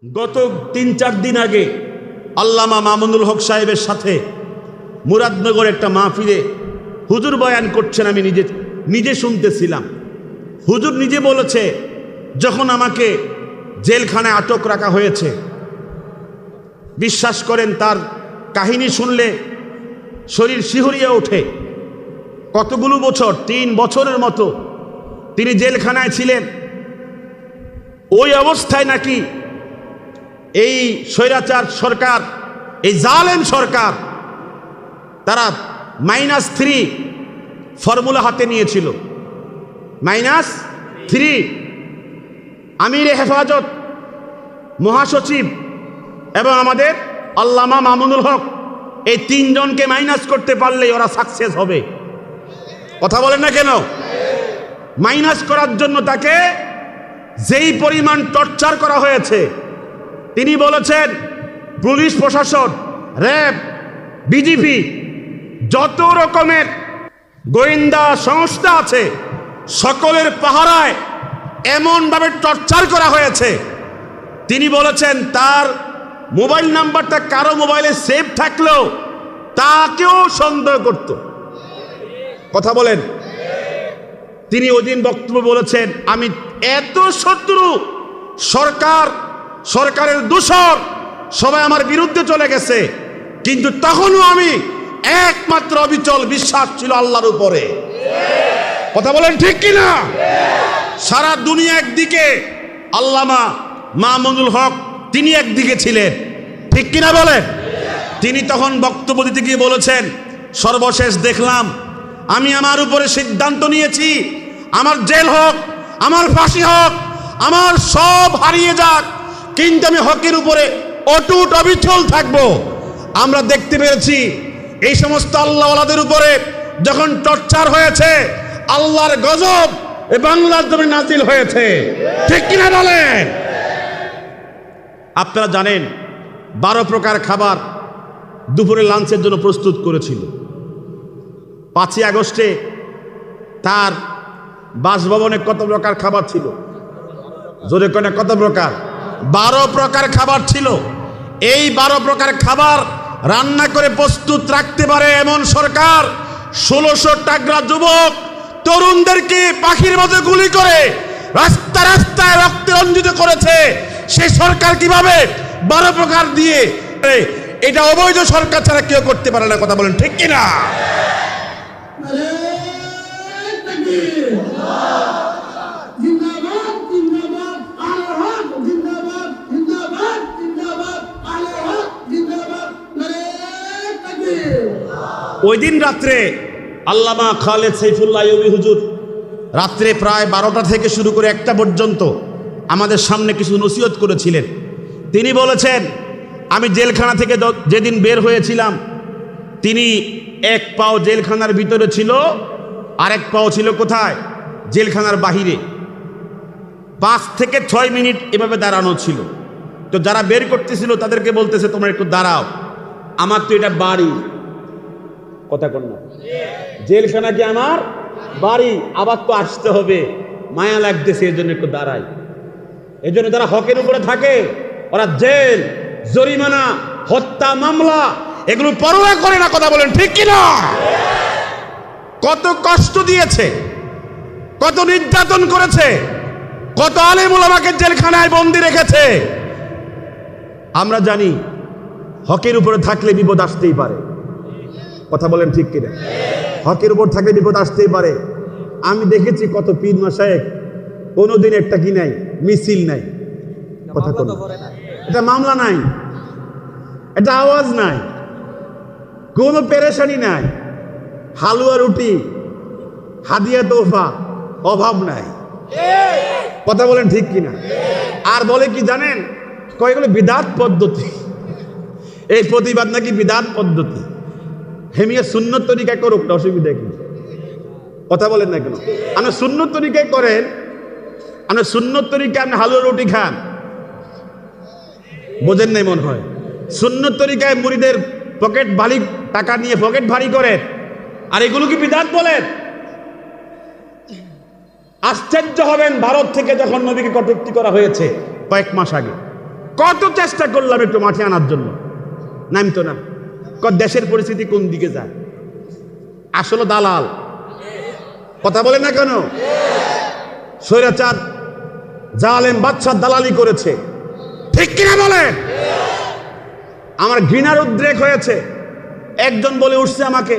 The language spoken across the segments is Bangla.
গত ৩-৪ দিন আগে আল্লামা মামুনুল হক সাহেবের সাথে মুরাদনগর একটা মাহফিলে হুজুর বয়ান করছেন, আমি নিজে শুনতেছিলাম। হুজুর নিজে বলেছে, যখন আমাকে জেলখানায় আটক রাখা হয়েছে, বিশ্বাস করেন তার কাহিনী শুনলে শরীর শিহরিয়ে ওঠে। কতগুলো বছর, ৩ বছরের মতো তিনি জেলখানায় ছিলেন। ওই অবস্থায় নাকি এই স্বৈরাচার সরকার, এই জালেম সরকার, তারা -3 ফর্মুলা হাতে নিয়েছিল। -3 আমিরে হেফাজত, মহাসচিব এবং আমাদের আল্লামা মামুনুল হক, এই 3 জনকে মাইনাস করতে পারলেই ওরা সাকসেস হবে। কথা বলেন না কেন? মাইনাস করার জন্য তাকে যেই পরিমাণ টর্চার করা হয়েছে, তিনি বলেছেন পুলিশ প্রশাসন, র্যাব, বিজিবি, যত রকমের গোয়েন্দা সংস্থা আছে সকলের পাহারায় এমনভাবে টর্চার করা হয়েছে। তিনি বলেছেন তার মোবাইল নাম্বারটা কারো মোবাইলে সেভ থাকলেও তাকেও সন্দেহ করত। কথা বলেন। তিনি ওদিন বক্তব্য বলেছেন, আমি এত শত্রু, সরকারের দূষর সবাই আমার বিরুদ্ধে চলে গেছে, কিন্তু তখনও আমি একমাত্র অবিচল বিশ্বাস ছিল আল্লাহর উপরে। কথা বলেন ঠিক কিনা? সারা দুনিয়া একদিকে, আল্লামা মামুনুল হক তিনি একদিকে ছিলেন, ঠিক কিনা বলেন? তিনি তখন বক্তব্য দিতে গিয়ে বলেছেন, সর্বশেষ দেখলাম আমি আমার উপরে সিদ্ধান্ত নিয়েছি, আমার জেল হোক, আমার ফাঁসি হোক, আমার সব হারিয়ে যাক, কিন্তু আমি হকের উপরে অটুট অবিচল থাকব। আমরা দেখতে পেরেছি এই সমস্ত আল্লাহওয়ালাদের উপরে যখন টর্চার হয়েছে, আল্লাহর গজব এ বাংলার জমিনে নাজিল হয়েছে, ঠিক কিনা বলেন? আপনারা জানেন 12 প্রকার খাবার দুপুরে লাঞ্চের জন্য প্রস্তুত করেছিল। 5ই আগস্টে তার বাসভবনে কত প্রকার খাবার ছিল? জোরে কোনে কত প্রকার? 12 প্রকার খাবার ছিল। এই 12 প্রকার খাবার রান্না করে প্রস্তুত রাখতে পারে এমন সরকার 1600 টাগরা যুবক তরুণদেরকে পাখির মতো গুলি করে রাস্তায় রক্তে রঞ্জিত করেছে। সেই সরকার কিভাবে 12 প্রকার দিয়ে? এটা অবৈধ সরকার ছাড়া কেউ করতে পারে না। কথা বলেন ঠিক কিনা? ওই দিন রাত্রে আল্লামা খালেদ সাইফুল্লাহ আইয়ুবী হুজুর রাত্রে প্রায় 12টা থেকে শুরু করে 1টা পর্যন্ত আমাদের সামনে কিছু নসিহত করেছিলেন। তিনি বলেছেন, আমি জেলখানা থেকে যেদিন বের হয়েছিলাম, তিনি এক পাও জেলখানার ভিতরে ছিল, আরেক পাও ছিল কোথায়? জেলখানার বাহিরে। 5 থেকে 6 মিনিট এভাবে দাঁড়ানো ছিল। তো যারা বের করতেছিল তাদেরকে বলতেছে, তোমরা একটু দাঁড়াও, আমার তো এটা বাড়ি। কথা কন না? জেলখানা কি আমার বাড়ি, আবার তো আসতে হবে, মায়া লাগতেছে, এর জন্য একটু দাঁড়াই। এই জন্য যারা হকের উপরে থাকে ওরা জেল, জরিমানা, হত্যা মামলা এগুলো পরোয়া করে না। কথা বলেন ঠিক কিনা? কত কষ্ট দিয়েছে, কত নির্যাতন করেছে, কত আলেম ওলামাকে জেলখানায় বন্দি রেখেছে। আমরা জানি হকের উপরে থাকলে বিপদ আসতেই পারে। কথা বলেন ঠিক কিনা? হকের উপর থাকলে বিপদ আসতেই পারে। আমি দেখেছি কত পীর মাশায়েখ কোনোদিন একটা কি নাই, মিছিল নাই, কথা বলেন, এটা মামলা নাই, এটা আওয়াজ নাই, কোনো পেরেশানি নাই, হালুয়া রুটি, হাদিয়া তোফা, অভাব নাই। কথা বলেন ঠিক কিনা? আর বলে কি জানেন? কয়েকগুলো বিদাত পদ্ধতি, এই প্রতিবাদ নাকি বিদাত পদ্ধতি। হেমিয়া সুন্নত তরিকায় করুক না, অসুবিধা কি? কথা বলেন না কেন? আপনি সুন্নত তরিকায় করেন, আপনি সুন্নত তরিকায় আপনি হালুয়া রুটি খান, বোঝেন নাই মনে হয়। সুন্নত তরিকায় মুরিদের পকেট ভারী, টাকা নিয়ে পকেট ভারী করেন, আর এগুলো কি বিদাত বলেন? আশ্চর্য হবেন, ভারত থেকে যখন নবীকে কটূক্তি করা হয়েছে কয়েক মাস আগে, কত চেষ্টা করলাম একটু মাঠে আনার জন্য, নামতো না। দেশের পরিস্থিতি কোন দিকে যায়, আসলে দালাল। কথা বলে না কেন? স্বৈরাচার জালেম বাদশা দালালি করেছে, ঠিক কিনা বলেন? আমার ঘৃণার উদ্রেক হয়েছে। একজন বলে উঠছে আমাকে,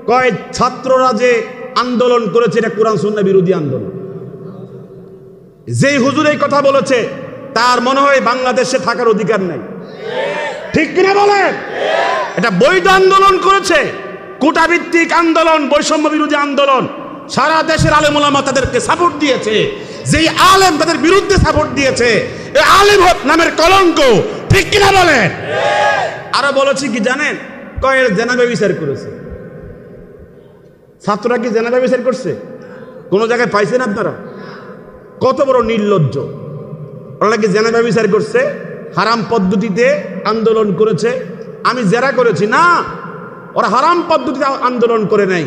কয় ছাত্ররা যে আন্দোলন করেছে এটা কোরআন সুন্নাহ বিরোধী আন্দোলন। যেই হুজুর এই কথা বলেছে তার মনে হয় বাংলাদেশে থাকার অধিকার নাই, ঠিক কিনা বলেন? এটা বৈধ আন্দোলন করেছে, কোটাভিত্তিক আন্দোলন, বৈষম্য বিরোধী আন্দোলন। সারা দেশের আলেম ওলামা তাদেরকে সাপোর্ট দিয়েছে। যেই আলেম তাদের বিরুদ্ধে সাপোর্ট দিয়েছে, এই আলেম নামের কলঙ্ক, ঠিক কিনা বলেন? আরো বলেছি কি জানেন? কয় জেনাবে বিচার করেছে। ছাত্ররা কি জেনাবে বিচার করছে? কোন জায়গায় পাইছেন আপনারা? কত বড় নির্লজ্জ! ওরা কি জেনাবে বিচার করছে, হারাম পদ্ধতিতে আন্দোলন করেছে। আমি জেরা করেছি না, ওরা হারাম পদ্ধতিতে আন্দোলন করে নাই।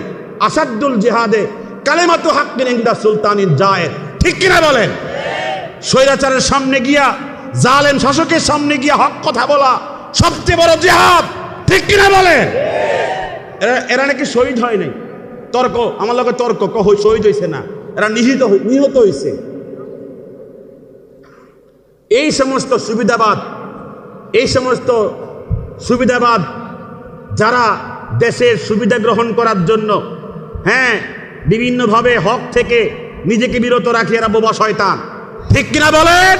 আসাদুল জিহাদে কালেমাতু হাক্কিন ইনদা সুলতানিন জায়ের, ঠিক কিনা বলেন? স্বৈরাচারের সামনে গিয়া, জালেম শাসকের সামনে গিয়া হক কথা বলা সবচেয়ে বড় জিহাদ, ঠিক কিনা বলেন? এরা নাকি শহীদ হয় নাই। তর্ক, আমার লগে তর্ক, শহীদ হয়েছে না, এরা নিহত হয়েছে। এই সমস্ত সুবিধাবাদ যারা দেশের সুবিধা গ্রহণ করার জন্য বিভিন্নভাবে হক থেকে নিজেকে বিরত রাখে, এরা বোবা শয়তান, ঠিক কিনা বলেন?